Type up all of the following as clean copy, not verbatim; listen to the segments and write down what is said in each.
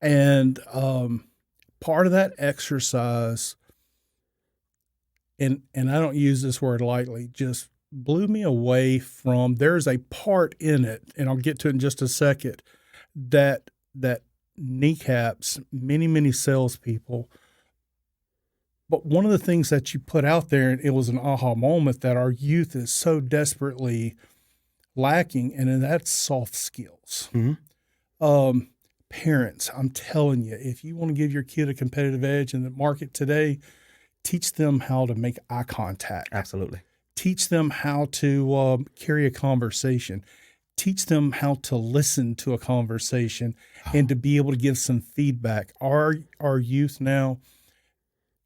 And part of that exercise, and I don't use this word lightly, just blew me away from, there's a part in it, and I'll get to it in just a second, that kneecaps many, many salespeople. But one of the things that you put out there, and it was an aha moment, that our youth is so desperately lacking, and that's soft skills. Parents, I'm telling you, if you want to give your kid a competitive edge in the market today, teach them how to make eye contact. Absolutely. Teach them how to carry a conversation. Teach them how to listen to a conversation and to be able to give some feedback. Our youth now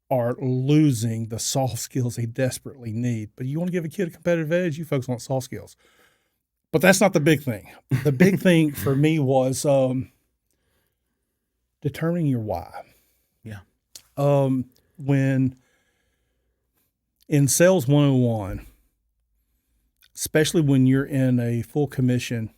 are losing the soft skills they desperately need. But you want to give a kid a competitive edge, you folks want soft skills. But that's not the big thing. The big thing for me was determining your why. Yeah. When in Sales 101, especially when you're in a full commission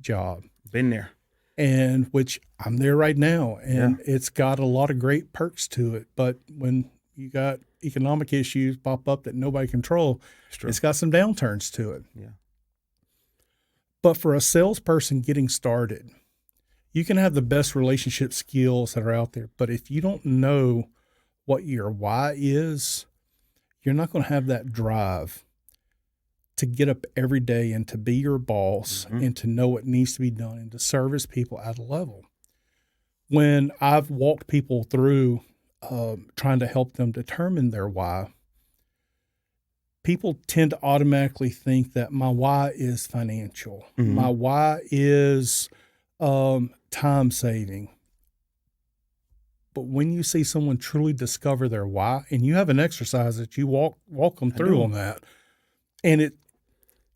job. Been there. And which I'm there right now. And it's got a lot of great perks to it. But when you got economic issues pop up that nobody control, it's got some downturns to it. Yeah. But for a salesperson getting started, you can have the best relationship skills that are out there. But if you don't know what your why is, you're not going to have that drive to get up every day and to be your boss and to know what needs to be done and to service people at a level. When I've walked people through trying to help them determine their why, people tend to automatically think that my why is financial. My why is time saving. But when you see someone truly discover their why, and you have an exercise that you walk them through on that, and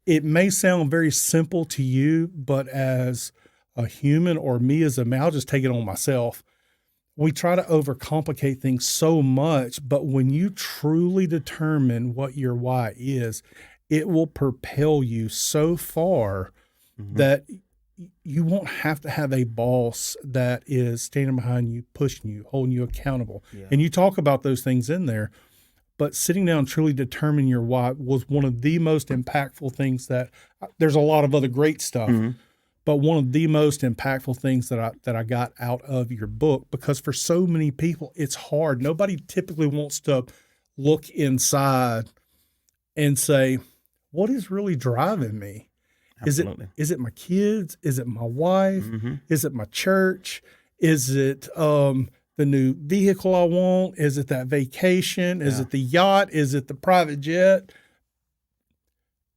it may sound very simple to you, but as a human, or me as a man, I'll just take it on myself. We try to overcomplicate things so much, but when you truly determine what your why is, it will propel you so far that you won't have to have a boss that is standing behind you, pushing you, holding you accountable. Yeah. And you talk about those things in there. But sitting down and truly determining your why was one of the most impactful things that there's a lot of other great stuff, but one of the most impactful things that I got out of your book, because for so many people, it's hard. Nobody typically wants to look inside and say, what is really driving me? Absolutely. Is it my kids? Is it my wife? Is it my church? Is it the new vehicle I want? Is it that vacation? Is it the yacht? Is it the private jet?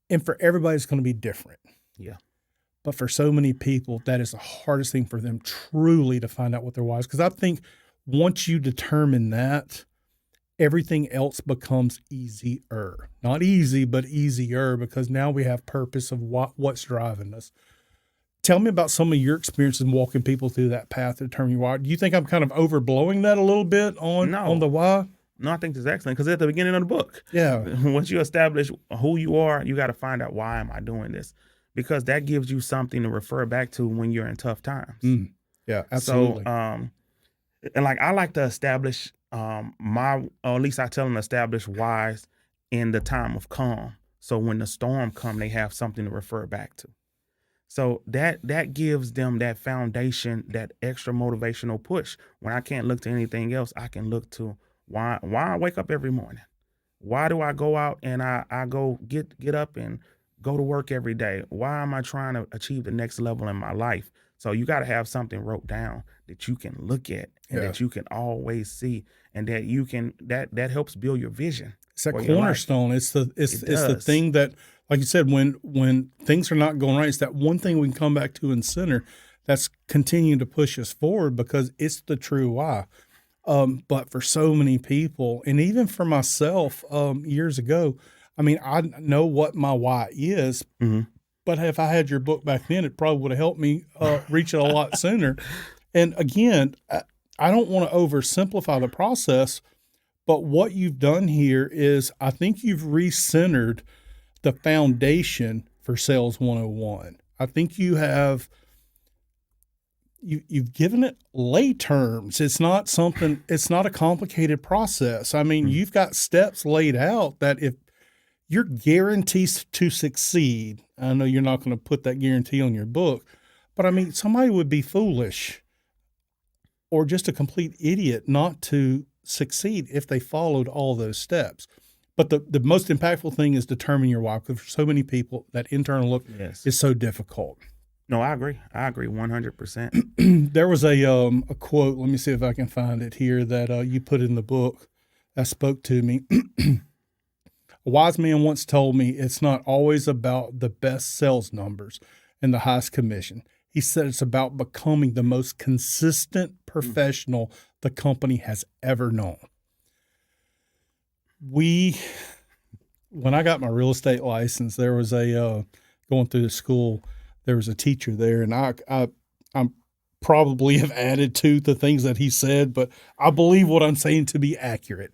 And for everybody, it's going to be different. Yeah. But for so many people, that is the hardest thing for them truly to find out what their why is. Because I think once you determine that, everything else becomes easier. Not easy, but easier, because now we have purpose of what's driving us. Tell me about some of your experiences in walking people through that path to determine your why. Do you think I'm kind of overblowing that a little bit on the why? No, I think that's excellent, because at the beginning of the book, once you establish who you are, you got to find out, why am I doing this? Because that gives you something to refer back to when you're in tough times. Yeah, absolutely. So, and like, I like to establish or at least I tell them to establish whys in the time of calm. So when the storm comes, they have something to refer back to. So that gives them that foundation, that extra motivational push. When I can't look to anything else, I can look to why I wake up every morning. Why do I go out and I go get up and go to work every day? Why am I trying to achieve the next level in my life? So you got to have something wrote down that you can look at and that you can always see, and that you can that helps build your vision. It's that cornerstone. It's the thing that, like you said, when things are not going right, it's that one thing we can come back to and center that's continuing to push us forward, because it's the true why. But for so many people, and even for myself, years ago, I mean, I know what my why is, but if I had your book back then, it probably would have helped me reach it a lot sooner. And again, I don't want to oversimplify the process, but what you've done here is, I think you've recentered the foundation for Sales 101. I think you've you've given it lay terms. It's not something. It's not a complicated process. I mean, you've got steps laid out that if you're guaranteed to succeed, I know you're not going to put that guarantee on your book, but I mean, somebody would be foolish or just a complete idiot not to succeed if they followed all those steps. But the most impactful thing is determine your why, because for so many people, that internal look is so difficult. No, I agree. I agree 100%. There was a quote, let me see if I can find it here, that you put in the book that spoke to me. A wise man once told me it's not always about the best sales numbers and the highest commission. He said it's about becoming the most consistent professional the company has ever known. When I got my real estate license, there was going through the school, there was a teacher there, and I'm probably have added to the things that he said, but I believe what I'm saying to be accurate.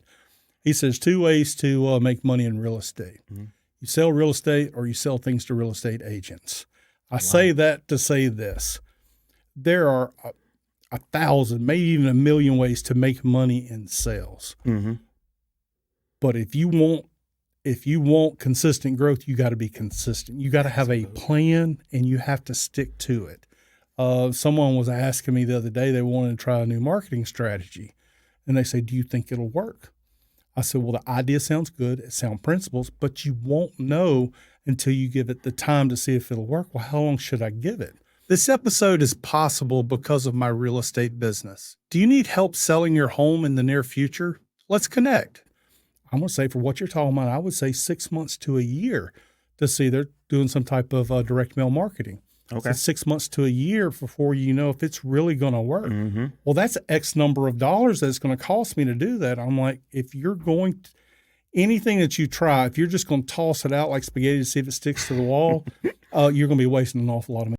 He says 2 ways to make money in real estate. Mm-hmm. You sell real estate or you sell things to real estate agents. I say that to say this. There are 1,000, maybe even 1,000,000 ways to make money in sales. Mm-hmm. But if you want consistent growth, you got to be consistent. You got to have a plan and you have to stick to it. Someone was asking me the other day, they wanted to try a new marketing strategy. And they say, do you think it'll work? I said, well, the idea sounds good. It sounds principles, but you won't know until you give it the time to see if it'll work. Well, how long should I give it? This episode is possible because of my real estate business. Do you need help selling your home in the near future? Let's connect. I'm going to say for what you're talking about, I would say 6 months to a year to see they're doing some type of direct mail marketing. Okay. So 6 months to a year before you know if it's really going to work. Mm-hmm. Well, that's X number of dollars that's going to cost me to do that. I'm like, if you're going to, anything that you try, if you're just going to toss it out like spaghetti to see if it sticks to the wall, you're going to be wasting an awful lot of money.